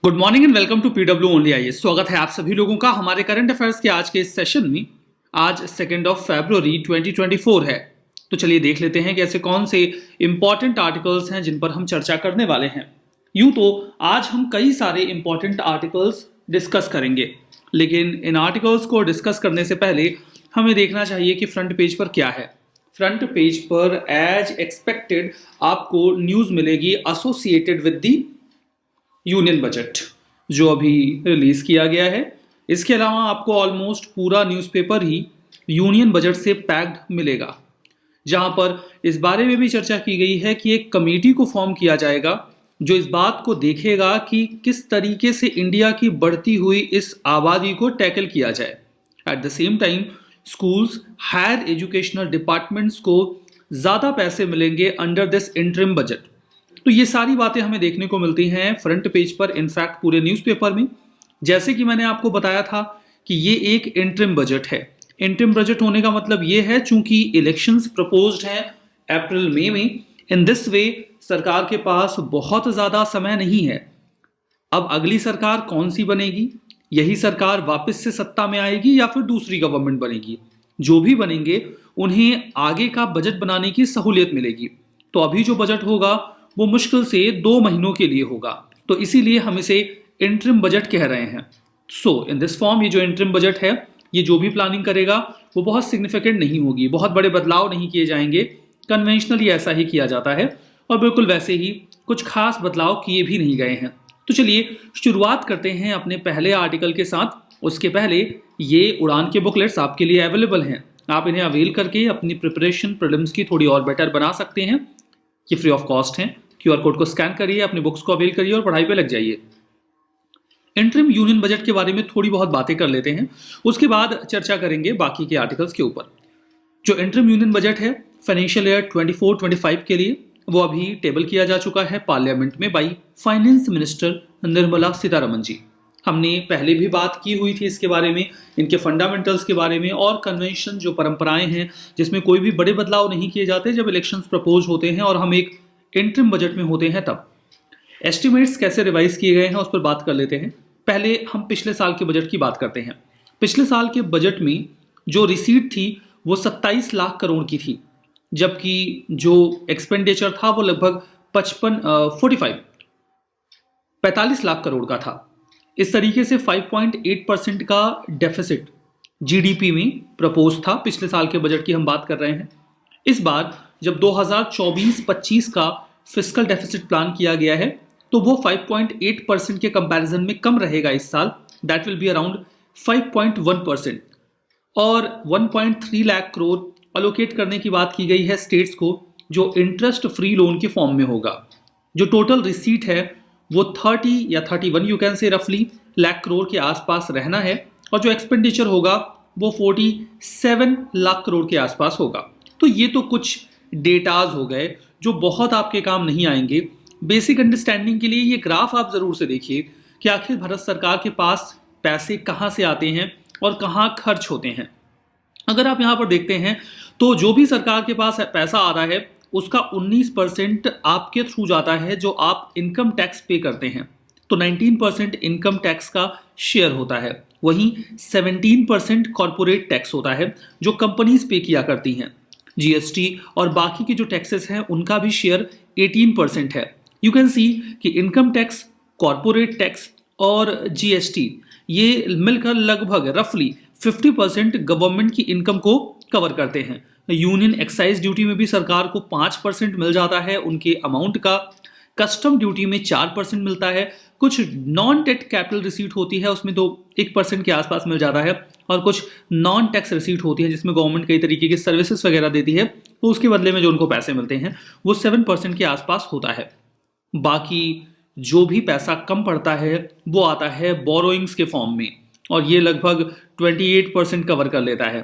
Good morning and welcome to PW only IAS. स्वागत है आप सभी लोगों का हमारे करंट अफेयर्स के आज के इस सेशन में। आज 2 फरवरी 2024 है, तो चलिए देख लेते हैं कि ऐसे कौन से इंपॉर्टेंट आर्टिकल्स हैं जिन पर हम चर्चा करने वाले हैं। यूं तो आज हम कई सारे इंपॉर्टेंट आर्टिकल्स डिस्कस करेंगे, लेकिन इन आर्टिकल्स को डिस्कस करने से पहले हमें देखना चाहिए कि फ्रंट पेज पर क्या है। फ्रंट पेज पर एज एक्सपेक्टेड आपको न्यूज़ मिलेगी associated with the union budget जो अभी रिलीज किया गया है। इसके अलावा आपको ऑलमोस्ट पूरा न्यूज़पेपर ही यूनियन बजट से पैक्ड मिलेगा, जहां पर इस बारे में भी चर्चा की गई है कि एक कमेटी को फॉर्म किया जाएगा जो इस बात को देखेगा कि किस तरीके से इंडिया की बढ़ती हुई इस आबादी को टैकल किया जाए। At the same time schools, higher educational departments को ज़्यादा पैसे मिलेंगे अंडर दिस इंटरिम बजट। तो ये सारी बातें हमें देखने को मिलती हैं फ्रंट पेज पर, इनफैक्ट पूरे न्यूज़पेपर में। जैसे कि मैंने आपको बताया था कि ये एक इंटरिम बजट है। इंटरिम बजट होने का मतलब ये है चूंकि इलेक्शंस प्रपोज्ड हैं अप्रैल मई में, इन दिस वे सरकार के पास बहुत ज़्यादा समय नहीं है। अब अगली सरकार कौन सी बनेगी, यही सरकार वापस से सत्ता में आएगी या फिर दूसरी गवर्नमेंट बनेगी, जो भी बनेंगे उन्हें आगे का बजट बनाने की सहूलियत मिलेगी। तो अभी जो बजट होगा वो मुश्किल से 2 महीनों के लिए होगा, तो इसीलिए हम इसे इंटरिम बजट कह रहे हैं। सो इन दिस फॉर्म ये जो इंटरिम बजट है, ये जो भी प्लानिंग करेगा वो बहुत सिग्निफिकेंट नहीं होगी, बहुत बड़े बदलाव नहीं किए जाएंगे। कन्वेंशनली ऐसा ही किया जाता है और बिल्कुल वैसे ही कुछ खास बदलाव किए भी नहीं गए हैं। तो चलिए शुरुआत करते हैं अपने पहले आर्टिकल के साथ। उसके पहले ये उड़ान के बुकलेट्स आपके लिए अवेलेबल हैं, आप इन्हें अवेल करके अपनी प्रिपरेशन प्रीलिम्स की थोड़ी और बेटर बना सकते हैं। ये फ्री ऑफ कॉस्ट हैं। क्यूआर कोड को स्कैन करिए, अपनी बुक्स को अवेल करिए और पढ़ाई पे लग जाइए। इंटरिम यूनियन बजट के बारे में थोड़ी बहुत बातें कर लेते हैं, उसके बाद चर्चा करेंगे बाकी के आर्टिकल्स के ऊपर। जो इंटरिम यूनियन बजट है फाइनेंशियल ईयर 24-25 के लिए, वो अभी टेबल किया जा चुका है पार्लियामेंट में by finance minister Nirmala Sitharaman ji. हमने पहले भी बात की हुई थी इसके बारे में, इनके फंडामेंटल्स के बारे में और कन्वेंशन जो परंपराएं हैं जिसमें कोई भी बड़े बदलाव नहीं किए जाते जब इलेक्शंस प्रपोज होते हैं और हम एक इंटरिम बजट में होते हैं तब। एस्टिमेट्स कैसे रिवाइज किए गए हैं उस पर बात कर लेते हैं। पहले हम पिछले साल के बजट की बात करते हैं। पिछले साल के बजट में जो रिसीट थी वो 27 लाख करोड़ की थी, जबकि जो एक्सपेंडिचर था वो लगभग 45 लाख करोड़ का था। इस तरीके से 5.8% का डेफिसिट जीडीपी में प्रपोज था। पिछले साल के बजट की हम बात कर रहे हैं। इस बार जब 2024-25 का फिस्कल डेफिसिट प्लान किया गया है तो वो 5.8% के कंपैरिजन में कम रहेगा इस साल। That will be around 5.1%। और 1.3 लाख करोड़ अलोकेट करने की बात की गई है स्टेट्स को, जो इंटरेस्ट फ्री लोन के फॉर्म में होगा। जो टोटल रिसीट है वो 30 या 31 यू कैन से रफली लाख करोड़ के आसपास रहना है, और जो एक्सपेंडिचर होगा वो 47 लाख करोड़ के आसपास होगा। तो ये तो कुछ डेटाज हो गए जो बहुत आपके काम नहीं आएंगे। बेसिक अंडरस्टैंडिंग के लिए ये ग्राफ आप जरूर से देखिए कि आखिर भारत सरकार के पास पैसे कहाँ से आते हैं और कहाँ खर्च होते हैं। अगर आप यहाँ पर देखते हैं तो जो भी सरकार के पास पैसा आ रहा है उसका 19% आपके थ्रू जाता है जो आप इनकम टैक्स पे करते हैं, तो 19% इनकम टैक्स का शेयर होता है। वहीं 17% कॉरपोरेट टैक्स होता है जो कंपनीज पे किया करती हैं। जीएसटी और बाकी के जो टैक्सेस हैं उनका भी शेयर 18% है। यू कैन सी कि इनकम टैक्स, कॉरपोरेट टैक्स और जीएसटी ये मिलकर लगभग रफली 50% गवर्नमेंट की इनकम को कवर करते हैं। यूनियन एक्साइज ड्यूटी में भी सरकार को 5% मिल जाता है उनके अमाउंट का। कस्टम ड्यूटी में 4% मिलता है। कुछ नॉन टैक्स कैपिटल रिसीट होती है उसमें तो 1% के आसपास मिल जाता है, और कुछ नॉन टैक्स रिसीट होती है जिसमें गवर्नमेंट कई तरीके की सर्विसेज वगैरह देती है, तो उसके बदले में जो उनको पैसे मिलते हैं वो 7% के आसपास होता है। बाकी जो भी पैसा कम पड़ता है वो आता है बोरोइंग्स के फॉर्म में, और ये लगभग 28% कवर कर लेता है।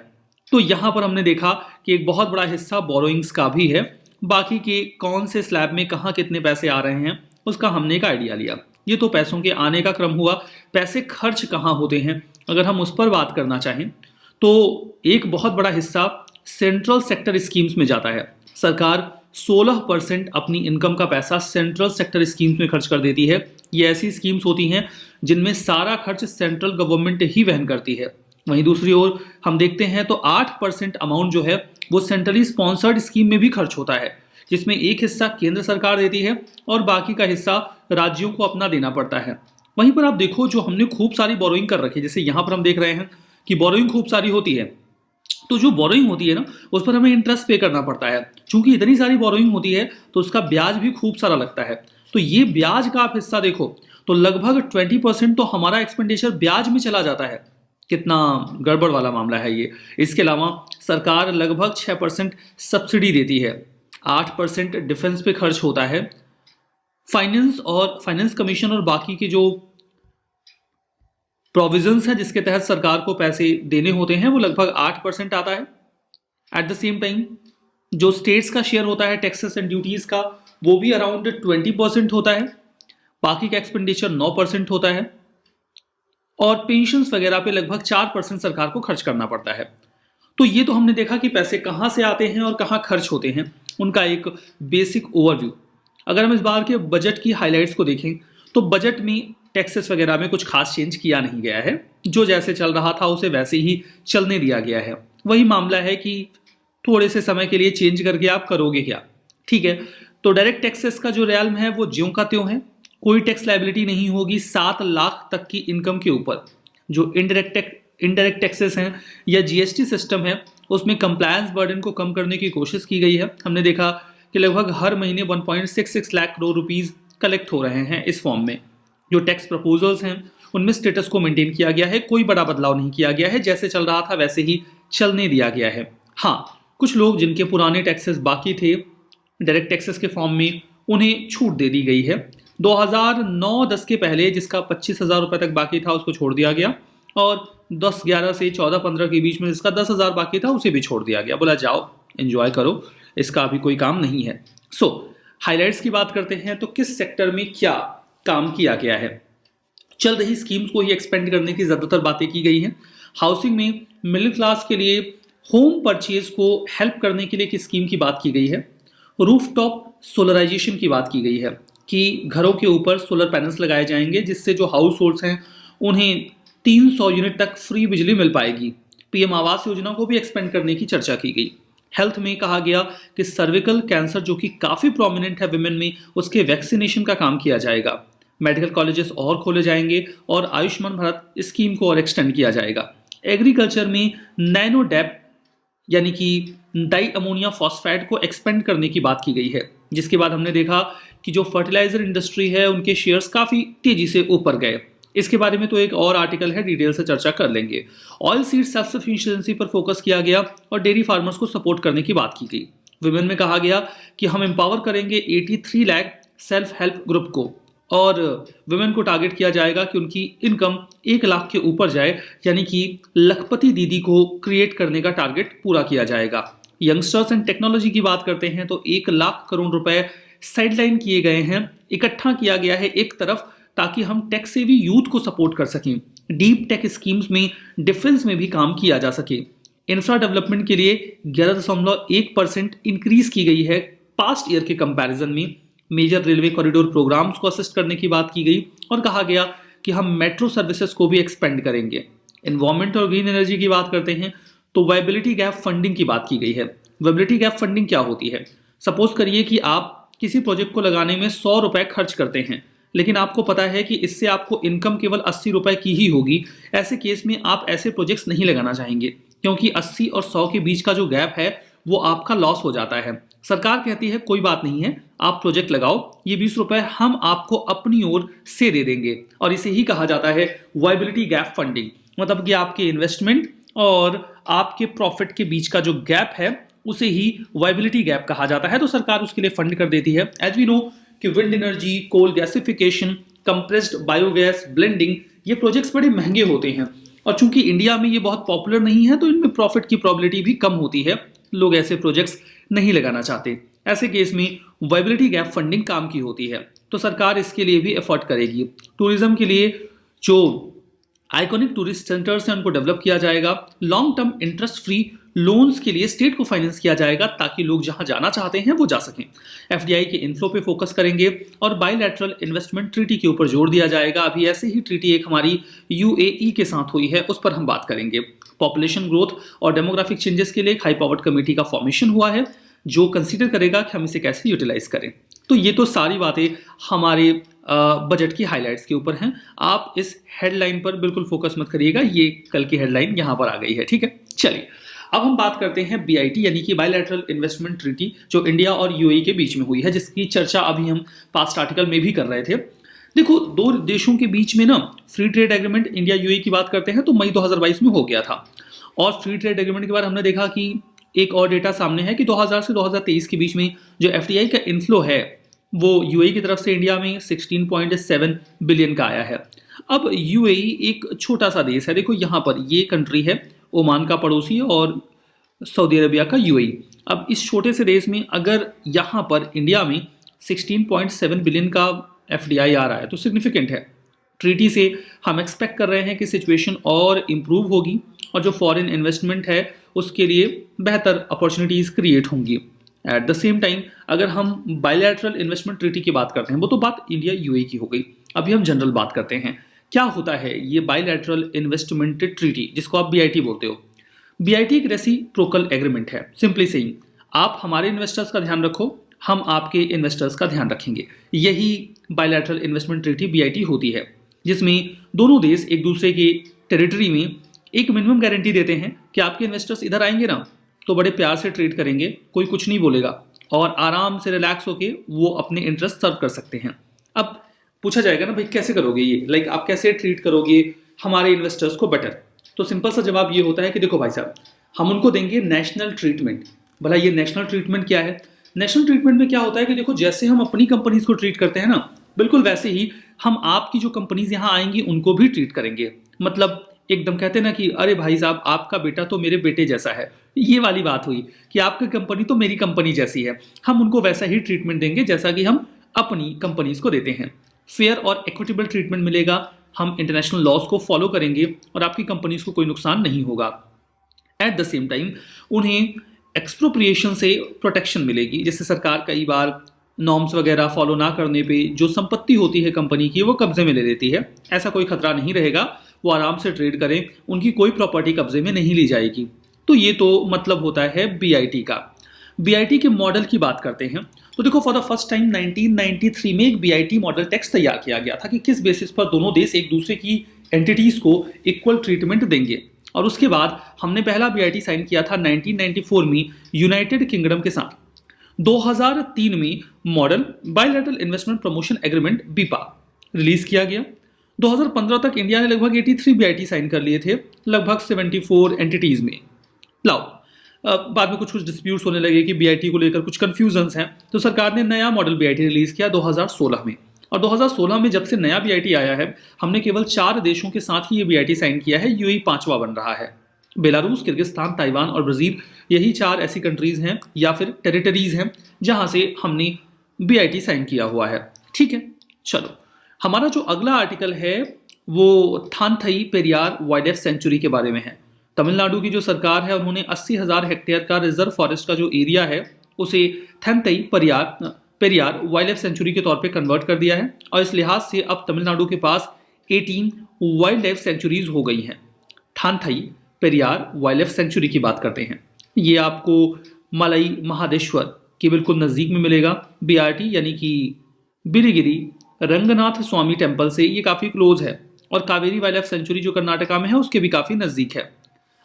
तो यहाँ पर हमने देखा कि एक बहुत बड़ा हिस्सा बोरोइंग्स का भी है। बाकी के कौन से स्लैब में कहाँ कितने पैसे आ रहे हैं उसका हमने एक आइडिया लिया। ये तो पैसों के आने का क्रम हुआ। पैसे खर्च कहाँ होते हैं अगर हम उस पर बात करना चाहें तो एक बहुत बड़ा हिस्सा सेंट्रल सेक्टर स्कीम्स में जाता है। सरकार 16% अपनी इनकम का पैसा सेंट्रल सेक्टर स्कीम्स में खर्च कर देती है। ये ऐसी स्कीम्स होती हैं जिनमें सारा खर्च सेंट्रल गवर्नमेंट ही वहन करती है। वहीं दूसरी ओर हम देखते हैं तो 8% अमाउंट जो है वो सेंट्रली स्पॉन्सर्ड स्कीम में भी खर्च होता है, जिसमें एक हिस्सा केंद्र सरकार देती है और बाकी का हिस्सा राज्यों को अपना देना पड़ता है। वहीं पर आप देखो, जो हमने खूब सारी बोरोइंग कर रखी है, जैसे यहाँ पर हम देख रहे हैं कि बोरोइंग खूब सारी होती है, तो जो बोरोइंग होती है ना, उस पर हमें इंटरेस्ट पे करना पड़ता है। चूंकि इतनी सारी बोरोइंग होती है तो उसका ब्याज भी खूब सारा लगता है। तो ये ब्याज का आप हिस्सा देखो तो लगभग 20% तो हमारा एक्सपेंडिचर ब्याज में चला जाता है। कितना गड़बड़ वाला मामला है ये। इसके अलावा सरकार लगभग 6% सब्सिडी देती है, 8% डिफेंस पे खर्च होता है। फाइनेंस कमीशन और बाकी के जो प्रोविजंस है जिसके तहत सरकार को पैसे देने होते हैं वो लगभग 8% आता है। एट द सेम टाइम जो स्टेट्स का शेयर होता है टैक्सेस एंड ड्यूटीज का, वो भी अराउंड 20% होता है। बाकी का एक्सपेंडिचर 9% होता है और पेंशन्स वगैरह पे लगभग 4% सरकार को खर्च करना पड़ता है। तो ये तो हमने देखा कि पैसे कहाँ से आते हैं और कहाँ खर्च होते हैं, उनका एक बेसिक ओवरव्यू। अगर हम इस बार के बजट की हाइलाइट्स को देखें तो बजट में टैक्सेस वगैरह में कुछ खास चेंज किया नहीं गया है। जो जैसे चल रहा था उसे वैसे ही चलने दिया गया है। वही मामला है कि थोड़े से समय के लिए चेंज करके आप करोगे क्या, ठीक है। तो डायरेक्ट टैक्सेस का जो रेलम है वो ज्यों का त्यों है, कोई टैक्स लायबिलिटी नहीं होगी 7 लाख तक की इनकम के ऊपर। जो इनडायरेक्ट टैक्सेस हैं या जीएसटी सिस्टम है उसमें कंप्लायंस बर्डन को कम करने की कोशिश की गई है। हमने देखा कि लगभग हर महीने 1.66 लाख करोड़ रुपीस कलेक्ट हो रहे हैं इस फॉर्म में। जो टैक्स प्रपोजल्स हैं उनमें स्टेटस को मेंटेन किया गया है, कोई बड़ा बदलाव नहीं किया गया है, जैसे चल रहा था वैसे ही चलने दिया गया है। हाँ, कुछ लोग जिनके पुराने टैक्सेस बाकी थे डायरेक्ट टैक्सेस के फॉर्म में, उन्हें छूट दे दी गई है। 2009-10 के पहले जिसका 25,000 रुपये तक बाकी था उसको छोड़ दिया गया, और 10-11 से 14-15 के बीच में जिसका 10,000 बाकी था उसे भी छोड़ दिया गया। बोला जाओ एंजॉय करो, इसका अभी कोई काम नहीं है। हाइलाइट्स की बात करते हैं तो किस सेक्टर में क्या काम किया गया है। चल रही स्कीम्स को ही एक्सपेंड करने की ज़्यादातर बातें की गई हैं। हाउसिंग में मिडिल क्लास के लिए होम परचेज को हेल्प करने के लिए किस स्कीम की बात की गई है। रूफटॉप सोलराइजेशन की बात की गई है कि घरों के ऊपर सोलर पैनल्स लगाए जाएंगे जिससे जो हाउस होल्ड्स हैं उन्हें 300 यूनिट तक फ्री बिजली मिल पाएगी। पीएम आवास योजना को भी एक्सपेंड करने की चर्चा की गई। हेल्थ में कहा गया कि सर्विकल कैंसर जो कि काफ़ी प्रोमिनेंट है विमेन में, उसके वैक्सीनेशन का काम किया जाएगा। मेडिकल कॉलेजेस और खोले जाएंगे और आयुष्मान भारत स्कीम को और एक्सटेंड किया जाएगा। एग्रीकल्चर में नैनो डेप यानी कि डाई अमोनिया फॉस्फेट को एक्सपेंड करने की बात की गई है, जिसके बाद हमने देखा कि जो फर्टिलाइजर इंडस्ट्री है उनके शेयर्स काफ़ी तेजी से ऊपर गए। इसके बारे में तो एक और आर्टिकल है, डिटेल से चर्चा कर लेंगे। ऑयल सीड सेल्फ सफिशिएंसी पर फोकस किया गया और डेयरी फार्मर्स को सपोर्ट करने की बात की गई। विमेन में कहा गया कि हम एम्पावर करेंगे 83 लाख सेल्फ हेल्प ग्रुप को, और विमेन को टारगेट किया जाएगा कि उनकी इनकम 1 लाख के ऊपर जाए, यानी कि लखपति दीदी को क्रिएट करने का टारगेट पूरा किया जाएगा। यंगस्टर्स एंड टेक्नोलॉजी की बात करते हैं तो 1 लाख करोड़ रुपए साइडलाइन किए गए हैं, इकट्ठा किया गया है एक तरफ, ताकि हम टेक सेवी यूथ को सपोर्ट कर सकें। डीप टेक स्कीम्स में डिफेंस में भी काम किया जा सके। इंफ्रा डेवलपमेंट के लिए 11.1% इंक्रीज की गई है पास्ट ईयर के कंपैरिजन में। मेजर रेलवे कॉरिडोर प्रोग्राम्स को असिस्ट करने की बात की गई और कहा गया कि हम मेट्रो सर्विसेज को भी एक्सपेंड करेंगे। एनवायरमेंट और ग्रीन एनर्जी की बात करते हैं तो वायबिलिटी गैप फंडिंग की बात की गई है। वायबिलिटी गैप फंडिंग क्या होती है? सपोज करिए कि आप किसी प्रोजेक्ट को लगाने में 100 रुपए खर्च करते हैं, लेकिन आपको पता है कि इससे आपको इनकम केवल 80 रुपए की ही होगी। ऐसे केस में आप ऐसे प्रोजेक्ट्स नहीं लगाना चाहेंगे, क्योंकि 80 और 100 के बीच का जो गैप है वो आपका लॉस हो जाता है। सरकार कहती है कोई बात नहीं है, आप प्रोजेक्ट लगाओ, ये 20 रुपए हम आपको अपनी ओर से दे देंगे, और इसे ही कहा जाता है वायबिलिटी गैप फंडिंग। मतलब कि आपके इन्वेस्टमेंट और आपके प्रॉफिट के बीच का जो गैप है उसे ही वायबिलिटी गैप कहा जाता है। तो सरकार उसके लिए फंड कर देती है। एज वी नो कि wind energy, coal gasification, compressed biogas, blending, ये प्रोजेक्ट्स बड़े महंगे होते हैं, और चूंकि इंडिया में ये बहुत पॉपुलर नहीं है तो इनमें प्रॉफिट की प्रोबेबिलिटी भी कम होती है। लोग ऐसे प्रोजेक्ट्स नहीं लगाना चाहते। ऐसे केस में वायबिलिटी गैप फंडिंग काम की होती है, तो सरकार इसके लिए भी एफर्ट करेगी। टूरिज्म के लिए जो आइकॉनिक टूरिस्ट सेंटर्स हैं उनको डेवलप किया जाएगा। Long term interest free loans के लिए स्टेट को फाइनेंस किया जाएगा ताकि लोग जहां जाना चाहते हैं वो जा सकें। एफडीआई के इनफ्लो पे फोकस करेंगे और बायलैटरल इन्वेस्टमेंट ट्रीटी के ऊपर जोर दिया जाएगा। अभी ऐसे ही ट्रीटी एक हमारी यूएई के साथ हुई है, उस पर हम बात करेंगे। पॉपुलेशन ग्रोथ और डेमोग्राफिक चेंजेस के लिए एक हाई पावर्ड कमेटी का फॉर्मेशन हुआ है जो कंसीडर करेगा कि हम इसे कैसे यूटिलाइज करें। तो ये तो सारी बातें हमारे बजट की हाइलाइट्स के ऊपर हैं। आप इस हेडलाइन पर बिल्कुल फोकस मत करिएगा, ये कल की हेडलाइन यहाँ पर आ गई है, ठीक है। चलिए अब हम बात करते हैं बीआईटी यानी कि बायलैटरल इन्वेस्टमेंट ट्रीटी जो इंडिया और यूएई के बीच में हुई है, जिसकी चर्चा अभी हम पास्ट आर्टिकल में भी कर रहे थे। देखो, दो देशों के बीच में ना free trade agreement India UAE की बात करते हैं तो मई 2022 में हो गया था। और फ्री ट्रेड एग्रीमेंट के बाद हमने देखा कि एक और डेटा सामने है कि 2000 से 2023 के बीच में जो एफडीआई का इनफ्लो है वो यूएई की तरफ से इंडिया में 16.7 बिलियन का आया है। अब यूएई एक छोटा सा देश है, देखो यहाँ पर ये कंट्री है ओमान का पड़ोसी और सऊदी अरबिया का यूएई। अब इस छोटे से देश में अगर यहाँ पर इंडिया में 16.7 बिलियन का एफडीआई आ रहा है तो सिग्निफिकेंट है। ट्रीटी से हम एक्सपेक्ट कर रहे हैं कि सिचुएशन और इम्प्रूव होगी और जो फॉरेन इन्वेस्टमेंट है उसके लिए बेहतर अपॉर्चुनिटीज़ क्रिएट होंगी। एट द सेम टाइम अगर हम बायलैटरल इन्वेस्टमेंट ट्रीटी की बात करते हैं, वो तो बात इंडिया यूएई की हो गई। अभी हम जनरल बात करते हैं क्या होता है ये बायलैटरल इन्वेस्टमेंट ट्रीटी, जिसको आप बीआईटी बोलते हो। बीआईटी एक रेसिप्रोकल एग्रीमेंट है। सिंपली सेइंग, आप हमारे इन्वेस्टर्स का ध्यान रखो, हम आपके इन्वेस्टर्स का ध्यान रखेंगे। यही बायलैटरल इन्वेस्टमेंट ट्रीटी बीआईटी होती है, जिसमें दोनों देश एक दूसरे के टेरिटरी में एक मिनिमम गारंटी देते हैं कि आपके इन्वेस्टर्स इधर आएंगे ना तो बड़े प्यार से ट्रीट करेंगे, कोई कुछ नहीं बोलेगा और आराम से रिलैक्स होके वो अपने इंटरेस्ट सर्व कर सकते हैं। अब पूछा जाएगा ना भाई कैसे करोगे ये, लाइक आप कैसे ट्रीट करोगे हमारे इन्वेस्टर्स को बेटर। तो सिंपल सा जवाब ये होता है कि देखो भाई साहब, हम उनको देंगे नेशनल ट्रीटमेंट। भला ये नेशनल ट्रीटमेंट क्या है? नेशनल ट्रीटमेंट में क्या होता है कि देखो जैसे हम अपनी कंपनीज को ट्रीट करते हैं ना, बिल्कुल वैसे ही हम आपकी जो कंपनीज यहाँ आएंगी उनको भी ट्रीट करेंगे। मतलब एकदम कहते हैं ना कि अरे भाई साहब आपका बेटा तो मेरे बेटे जैसा है, ये वाली बात हुई कि आपकी कंपनी तो मेरी कंपनी जैसी है। हम उनको वैसा ही ट्रीटमेंट देंगे जैसा कि हम अपनी कंपनीज को देते हैं। फेयर और इक्विटेबल ट्रीटमेंट मिलेगा, हम इंटरनेशनल लॉज को फॉलो करेंगे और आपकी कंपनीज को कोई नुकसान नहीं होगा। एट द सेम टाइम उन्हें एक्सप्रोप्रिएशन से प्रोटेक्शन मिलेगी, जैसे सरकार कई बार नॉर्म्स वगैरह फॉलो ना करने पे जो संपत्ति होती है कंपनी की वो कब्जे में ले लेती है। ऐसा कोई खतरा नहीं रहेगा, वो आराम से ट्रेड करें, उनकी कोई प्रॉपर्टी कब्जे में नहीं ली जाएगी। तो ये तो मतलब होता है बीआईटी का। बीआईटी के मॉडल की बात करते हैं तो देखो फॉर द फर्स्ट टाइम 1993 में एक बीआईटी मॉडल टेक्स्ट तैयार किया गया था कि किस बेसिस पर दोनों देश एक दूसरे की एंटिटीज को इक्वल ट्रीटमेंट देंगे। और उसके बाद हमने पहला बीआईटी साइन किया था 1994 में यूनाइटेड किंगडम के साथ। 2003 में model bilateral investment promotion agreement BIPA release किया गया। 2015 तक इंडिया ने लगभग 83 बीआईटी साइन कर लिए थे, लगभग 74 एंटिटीज में। लाओ बाद में कुछ डिस्प्यूट्स होने लगे कि बीआईटी को लेकर कुछ कंफ्यूजन्स हैं, तो सरकार ने नया मॉडल बीआईटी रिलीज किया 2016 में। और 2016 में जब से नया बीआईटी आया है हमने केवल 4 देशों के साथ ही ये बीआईटी साइन किया है। यूएई 5वां बन रहा है। बेलारूस, किर्गिस्तान, ताइवान और ब्राजील, यही 4 ऐसी कंट्रीज हैं या फिर टेरिटरीज हैं जहां से हमने बीआईटी साइन किया हुआ है। ठीक है, चलो हमारा जो अगला आर्टिकल है वो थानथई पेरियार वाइल्ड लाइफ सेंचुरी के बारे में है। तमिलनाडु की जो सरकार है उन्होंने 80,000 हेक्टेयर का रिजर्व फॉरेस्ट का जो एरिया है उसे थानथई पेरियार वाइल्ड लाइफ सेंचुरी के तौर पे कन्वर्ट कर दिया है। और इस लिहाज से अब तमिलनाडु के पास 18 वाइल्ड लाइफ सेंचुरीज हो गई हैं। थानथई पेरियार वाइल्ड लाइफ सेंचुरी की बात करते हैं, ये आपको मलई महादेश्वर के बिल्कुल नज़दीक में मिलेगा। बीआरटी यानी कि बिलिगिरी रंगनाथ स्वामी टेम्पल से ये काफ़ी क्लोज है। और कावेरी वाइल्ड लाइफ सेंचुरी जो कर्नाटका में है उसके भी काफ़ी नज़दीक है।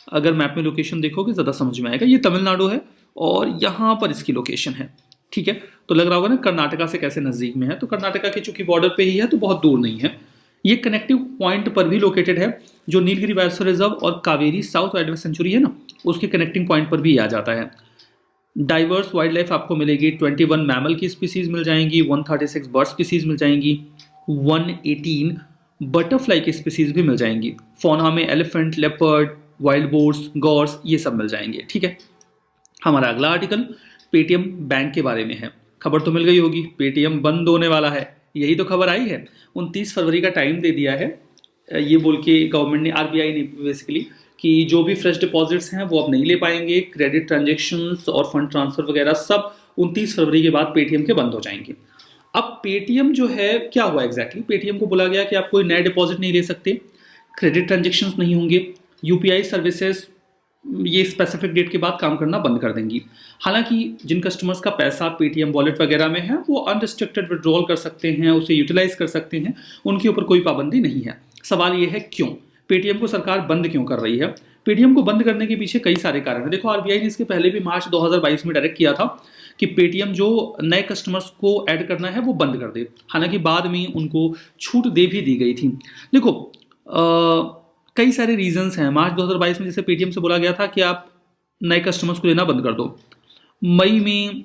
अगर मैप में लोकेशन देखोगे ज़्यादा समझ में आएगा। ये तमिलनाडु है और यहाँ पर इसकी लोकेशन है। ठीक है, तो लग रहा होगा ना कर्नाटका से कैसे नज़दीक में है, तो कर्नाटका के चूंकि बॉर्डर पे ही है तो बहुत दूर नहीं है। ये कनेक्टिव पॉइंट पर भी लोकेटेड है, जो नीलगिरी बायोस्फीयर रिजर्व और Kaveri south wild life sanctuary है ना, उसके कनेक्टिंग पॉइंट पर भी आ जाता है। डाइवर्स वाइल्ड लाइफ आपको मिलेगी, 21 मैमल की स्पीसीज मिल जाएंगी, 136 बर्ड स्पीसीज मिल जाएंगी, 118 बटरफ्लाई की स्पीसीज भी मिल जाएंगी। फौना में एलिफेंट, लेपर्ड, वाइल्ड बोर्स, गॉर्स ये सब मिल जाएंगे। ठीक है, हमारा अगला आर्टिकल पेटीएम बैंक के बारे में है। खबर तो मिल गई होगी, पेटीएम बंद होने वाला है, यही तो खबर आई है। 29 फरवरी का टाइम दे दिया है ये बोल के गवर्नमेंट ने, आरबीआई ने बेसिकली, कि जो भी फ्रेश डिपॉजिट्स हैं वो अब नहीं ले पाएंगे, क्रेडिट ट्रांजेक्शन्स और फंड ट्रांसफर वगैरह सब 29 फरवरी के बाद पेटीएम के बंद हो जाएंगे। अब पेटीएम जो है क्या हुआ एग्जैक्टली, पेटीएम को बोला गया कि आप कोई नए डिपॉजिट नहीं ले सकते, क्रेडिट ट्रांजेक्शन्स नहीं होंगे, यूपीआई सर्विसेज ये स्पेसिफिक डेट के बाद काम करना बंद कर देंगी। हालांकि जिन कस्टमर्स का पैसा पेटीएम वॉलेट वगैरह में है वो अनरिस्ट्रिक्टेड विड्रॉल कर सकते हैं, उसे यूटिलाइज कर सकते हैं, उनके ऊपर कोई पाबंदी नहीं है। सवाल ये है क्यों पेटीएम को सरकार बंद क्यों कर रही है? पेटीएम को बंद करने के पीछे कई सारे कारण हैं। देखो, आरबीआई ने इसके पहले भी मार्च 2022 में डायरेक्ट किया था कि पेटीएम जो नए कस्टमर्स को ऐड करना है वो बंद कर दे। हालांकि बाद में उनको छूट दे भी दी गई थी। देखो, कई सारे रीजंस हैं। मार्च 2022 में जैसे पेटीएम से बोला गया था कि आप नए कस्टमर्स को लेना बंद कर दो। मई में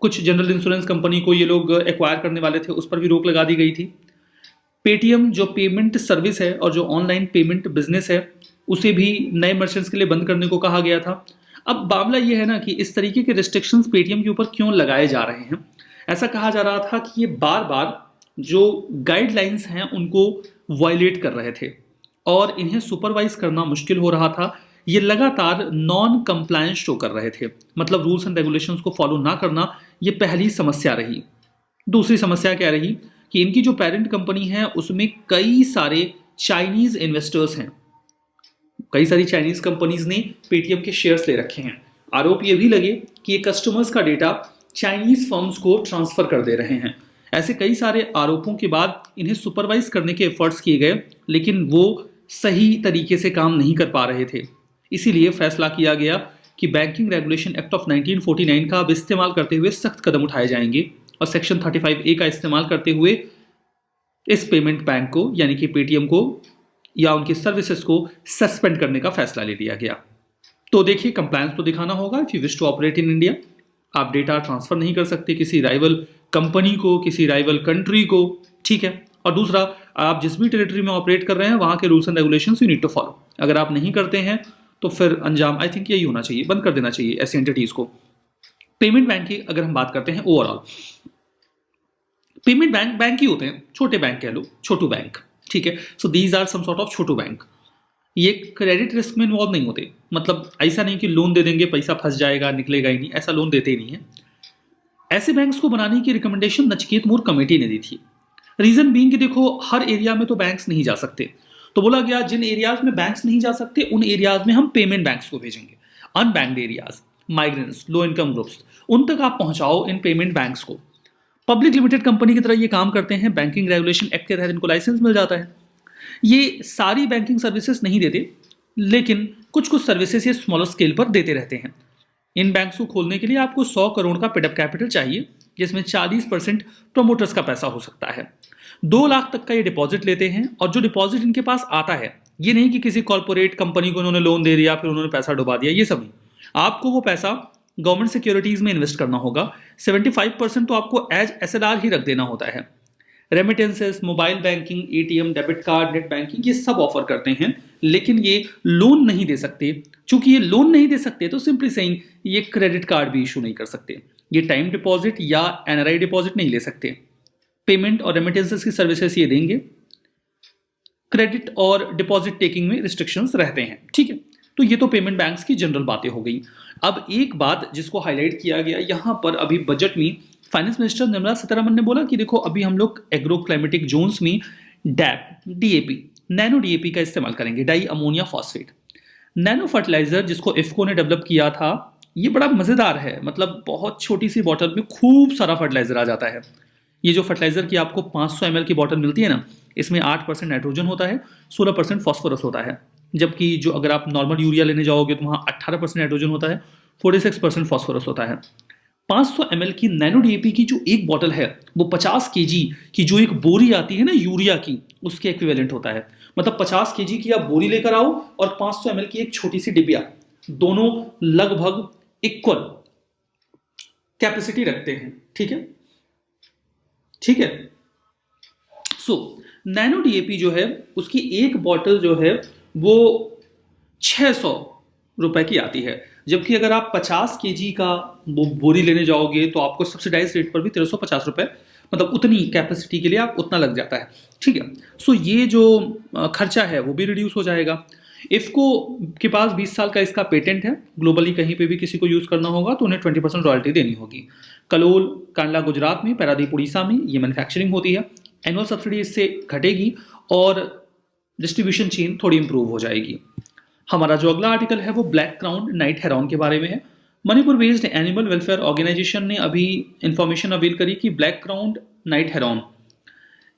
कुछ जनरल इंश्योरेंस कंपनी को ये लोग एक्वायर करने वाले थे, उस पर भी रोक लगा दी गई थी। पेटीएम जो पेमेंट सर्विस है और जो ऑनलाइन पेमेंट बिजनेस है उसे भी नए मर्चेंट्स के लिए बंद करने को कहा गया था। अब मामला ये है ना कि इस तरीके के रिस्ट्रिक्शंस पेटीएम के ऊपर क्यों लगाए जा रहे हैं। ऐसा कहा जा रहा था कि ये बार बार जो गाइडलाइंस हैं उनको वायलेट कर रहे थे और इन्हें सुपरवाइज करना मुश्किल हो रहा था। ये लगातार नॉन कंप्लायंस शो कर रहे थे, मतलब रूल्स एंड रेगुलेशंस को फॉलो ना करना, ये पहली समस्या रही। दूसरी समस्या क्या रही कि इनकी जो पेरेंट कंपनी है उसमें कई सारे चाइनीज इन्वेस्टर्स हैं। कई सारी चाइनीज कंपनीज ने पेटीएम के शेयर्स ले रखे हैं। आरोप ये भी लगे कि ये कस्टमर्स का डेटा चाइनीज फर्म्स को ट्रांसफर कर दे रहे हैं। ऐसे कई सारे आरोपों के बाद इन्हें सुपरवाइज करने के एफर्ट्स किए गए, लेकिन वो सही तरीके से काम नहीं कर पा रहे थे। इसीलिए फैसला किया गया कि बैंकिंग रेगुलेशन एक्ट ऑफ 1949 का अब इस्तेमाल करते हुए सख्त कदम उठाए जाएंगे और सेक्शन 35A का इस्तेमाल करते हुए इस पेमेंट बैंक को यानी कि पेटीएम को या उनकी सर्विसेज को सस्पेंड करने का फैसला ले लिया गया। तो देखिए, कंप्लायंस तो दिखाना होगा। If you wish to operate in India, आप डेटा ट्रांसफर नहीं कर सकते किसी राइवल कंपनी को, किसी राइवल कंट्री को, ठीक है। और दूसरा, आप जिस भी टेरिटरी में ऑपरेट कर रहे हैं वहां के rules and regulations you need to follow. अगर आप नहीं करते हैं तो फिर अंजाम आई थिंक यही होना चाहिए, बंद कर देना चाहिए ऐसी एंटिटीज को। पेमेंट बैंक की अगर हम बात करते हैं ओवरऑल, पेमेंट बैंक ही होते हैं, छोटे बैंक कह लो, छोटू बैंक, ठीक है। So these are some sort of छोटू बैंक। ये क्रेडिट रिस्क में इन्वॉल्व नहीं होते, मतलब ऐसा नहीं कि लोन दे देंगे पैसा फंस जाएगा निकलेगा ही नहीं, ऐसा लोन देते ही नहीं है। ऐसे बैंक्स को बनाने की रिकमेंडेशन नचिकेत मूर कमेटी ने दी थी। रीजन बीइंग कि देखो, हर एरिया में तो बैंक्स नहीं जा सकते, तो बोला गया जिन एरियाज में बैंक्स नहीं जा सकते उन एरियाज में हम पेमेंट बैंक्स को भेजेंगे। Unbanked areas, migrants, low income groups, उन तक आप पहुंचाओ इन पेमेंट बैंक्स को। पब्लिक लिमिटेड कंपनी की तरह ये काम करते हैं, बैंकिंग रेगुलेशन एक्ट के तहत इनको लाइसेंस मिल जाता है। ये सारी बैंकिंग सर्विसेज नहीं देते, लेकिन कुछ कुछ सर्विसेज ये स्मॉलर स्केल पर देते रहते हैं। इन बैंक्स को खोलने के लिए आपको 100 करोड़ का पेडअप कैपिटल चाहिए, जिसमें 40% प्रोमोटर्स का पैसा हो सकता है। 2 लाख तक का ये डिपॉजिट लेते हैं और जो डिपॉजिट इनके पास आता है, ये नहीं कि किसी कॉर्पोरेट कंपनी को उन्होंने लोन दे दिया फिर उन्होंने पैसा डुबा दिया, ये सब नहीं। आपको वो पैसा गवर्नमेंट सिक्योरिटीज में इन्वेस्ट करना होगा। 75% तो आपको एज एसएलआर ही रख देना होता है। Remittances, mobile banking, ATM, debit card, net banking, ये सब ऑफर करते हैं, लेकिन ये लोन नहीं दे सकते। चूंकि ये लोन नहीं दे सकते तो सिंपली सेइंग ये क्रेडिट कार्ड भी इशू नहीं कर सकते, ये टाइम डिपॉजिट या एनआरआई डिपॉजिट नहीं ले सकते। पेमेंट और रेमिटेंसेस की सर्विसेज ये देंगे, क्रेडिट और डिपॉजिट टेकिंग में रिस्ट्रिक्शंस रहते हैं, ठीक है। तो ये तो पेमेंट बैंक्स की जनरल बातें हो गई। अब एक बात जिसको हाईलाइट किया गया यहाँ पर, अभी बजट में फाइनेंस मिनिस्टर निर्मला सीतारमण ने बोला कि देखो अभी हम लोग एग्रो क्लाइमेटिक जोन्स में डैप, डीएपी, नैनो डीएपी का इस्तेमाल करेंगे, di ammonia phosphate. Nano fertiliser जिसको इफ्को ने डेवलप किया था, ये बड़ा मजेदार है, मतलब बहुत छोटी सी बॉटल में खूब सारा फर्टिलाइजर आ जाता है। ये जो फर्टिलाइजर की आपको 500 ml की बॉटल मिलती है ना, इसमें 8% नाइट्रोजन होता है, 16% फॉस्फोरस होता है, जबकि जो अगर आप नॉर्मल यूरिया लेने जाओगे तो वहाँ 18% नाइट्रोजन होता है, 46% फॉस्फोरस होता है। 500 ml की नैनो डीएपी की जो एक बॉटल है वो 50 kg की जो एक बोरी आती है ना यूरिया की, उसके इक्विवेलेंट होता है। मतलब 50 kg की आप बोरी लेकर आओ और 500 ml की एक छोटी सी डिबिया, दोनों लगभग इक्वल कैपेसिटी रखते हैं, ठीक है, ठीक है। सो नैनो डीएपी जो है उसकी एक बॉटल जो है वो 600 रुपए की आती है, जबकि अगर आप 50 kg का वो बोरी लेने जाओगे तो आपको सब्सिडाइज रेट पर भी 1350 रुपए मतलब उतनी कैपेसिटी के लिए आप उतना लग जाता है, ठीक है। सो ये जो खर्चा है वो भी रिड्यूस हो जाएगा। इफ़को के पास 20 साल का इसका पेटेंट है, ग्लोबली कहीं पे भी किसी को यूज़ करना होगा तो उन्हें 20% रॉयल्टी देनी होगी। कलोल कांडला गुजरात में, पैरादीप उड़ीसा में ये मैन्युफैक्चरिंग होती है। एनुअल सब्सिडी इससे घटेगी और डिस्ट्रीब्यूशन चेन थोड़ी इंप्रूव हो जाएगी। हमारा जो अगला आर्टिकल है वो ब्लैक क्राउन नाइट हेरॉन के बारे में है। Manipur based animal welfare organisation ने अभी इंफॉर्मेशन अवेल करी कि ब्लैक क्राउन नाइट हेरॉन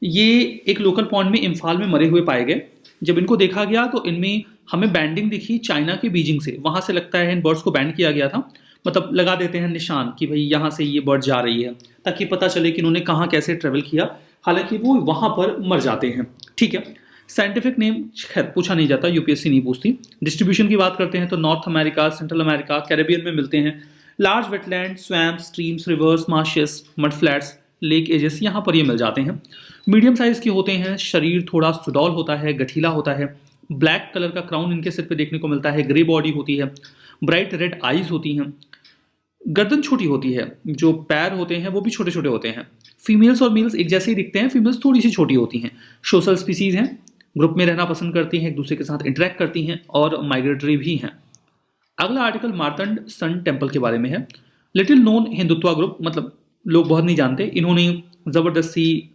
ये एक लोकल पॉन्ड में इम्फाल में मरे हुए पाए गए। जब इनको देखा गया तो इनमें हमें बैंडिंग दिखी चाइना के बीजिंग से, वहां से लगता है इन बर्ड्स को बैंड किया गया था। मतलब लगा देते हैं निशान कि भाई यहाँ से ये बर्ड जा रही है, ताकि पता चले कि इन्होंने कहाँ कैसे ट्रेवल किया, हालांकि वो वहां पर मर जाते हैं, ठीक है। साइंटिफिक नेम खैर पूछा नहीं जाता, यूपीएससी नहीं पूछती। डिस्ट्रीब्यूशन की बात करते हैं तो North America, Central America, Caribbean में मिलते हैं। Large wetland, swamp, streams, rivers, marshes, mud flats, lake edges, यहाँ पर ये मिल जाते हैं। मीडियम साइज के होते हैं, शरीर थोड़ा सुडौल होता है, गठीला होता है। ब्लैक कलर का क्राउन इनके सिर पे देखने को मिलता है, ग्रे बॉडी होती है, ब्राइट रेड आईज होती हैं, गर्दन छोटी होती है, जो पैर होते हैं वो भी छोटे छोटे होते हैं। फीमेल्स और मेल्स एक जैसे ही दिखते हैं, फीमेल्स थोड़ी सी छोटी होती हैं। सोशल स्पीसीज हैं, ग्रुप में रहना पसंद करती हैं, एक दूसरे के साथ इंटरेक्ट करती हैं और माइग्रेटरी भी हैं। अगला आर्टिकल मार्तंड सन टेम्पल के बारे में है। लिटिल नोन हिंदुत्वा ग्रुप, मतलब लोग बहुत नहीं जानते, इन्होंने ज़बरदस्ती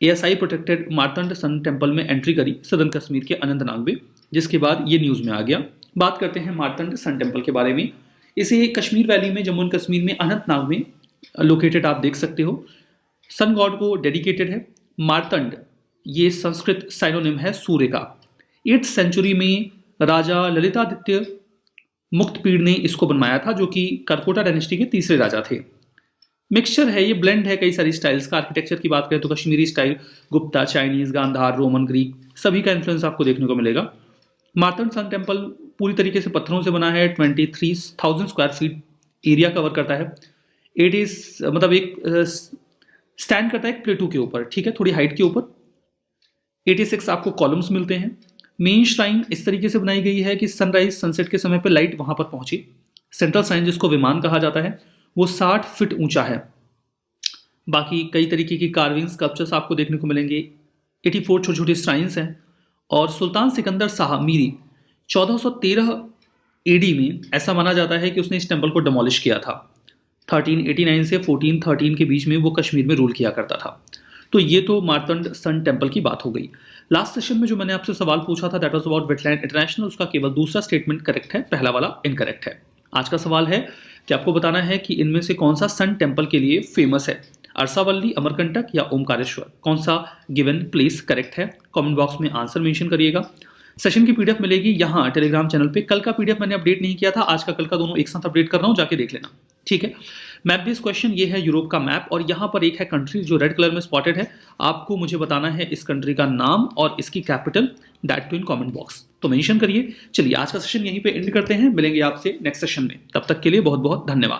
ASI protected Martand sun temple में एंट्री करी सदर्न कश्मीर के अनंतनाग में, जिसके बाद ये न्यूज़ में आ गया। बात करते हैं मार्तंड सन टेम्पल के बारे में। इसे कश्मीर वैली में, जम्मू एंड कश्मीर में अनंतनाग में लोकेटेड आप देख सकते हो। सन गॉड को डेडिकेटेड है। मार्तंड ये संस्कृत साइनोनिम है सूर्य का। 8th सेंचुरी में राजा ललितादित्य मुक्तपीड़ ने इसको बनवाया था, जो कि करकोटा डायनेस्टी के तीसरे राजा थे। मिक्सचर है, ये ब्लेंड है कई सारी स्टाइल्स का। आर्किटेक्चर की बात करें तो Kashmiri style, Gupta, Chinese, Gandhara, Roman, Greek सभी का इन्फ्लुएंस आपको देखने को मिलेगा। मार्तंड सन टेम्पल पूरी तरीके से पत्थरों से बना है। 23,000 स्क्वायर फीट एरिया कवर करता है। इट इज मतलब एक स्टैंड करता है एक प्लेटू के ऊपर, ठीक है, थोड़ी हाइट के ऊपर। 86 आपको कॉलम्स मिलते हैं। मेन श्राइन इस तरीके से बनाई गई है कि सनराइज सनसेट के समय पर लाइट वहां पर पहुंची। सेंट्रल श्राइन जिसको विमान कहा जाता है वो 60 फीट ऊंचा है। बाकी कई तरीके की कार्विंग स्कल्पचर्स आपको देखने को मिलेंगे। 84 छोटे छोटे श्राइन्स हैं। और सुल्तान सिकंदर शाह मीरी 1413 AD में ऐसा माना जाता है कि उसने इस टेम्पल को डिमोलिश किया था। 1389 से 1413 के बीच में वो कश्मीर में रूल किया करता था। तो ये तो मार्तंड सन टेम्पल की बात हो गई। लास्ट सेशन में जो मैंने आपसे सवाल पूछा था that was about wetland international, उसका केवल दूसरा स्टेटमेंट करेक्ट है, पहला वाला इनकरेक्ट है। आज का सवाल है कि आपको बताना है कि इनमें से कौन सा सन टेम्पल के लिए फेमस है, अरसावल्ली, अमरकंटक या ओमकारेश्वर, कौन सा गिवन प्लेस करेक्ट है। कमेंट बॉक्स में आंसर मेंशन करिएगा। सेशन की PDF मिलेगी यहाँ टेलीग्राम चैनल पे। कल का PDF मैंने अपडेट नहीं किया था, आज का कल का दोनों एक साथ अपडेट कर रहा हूँ, जाके देख लेना, ठीक है। मैप बेस्ड क्वेश्चन ये है यूरोप का मैप, और यहाँ पर एक है कंट्री जो रेड कलर में स्पॉटेड है। आपको मुझे बताना है इस कंट्री का नाम और इसकी capital, that too in comment box, तो मेंशन करिए। चलिए आज का सेशन यहीं पे एंड करते हैं, मिलेंगे आपसे नेक्स्ट सेशन में, तब तक के लिए बहुत बहुत धन्यवाद।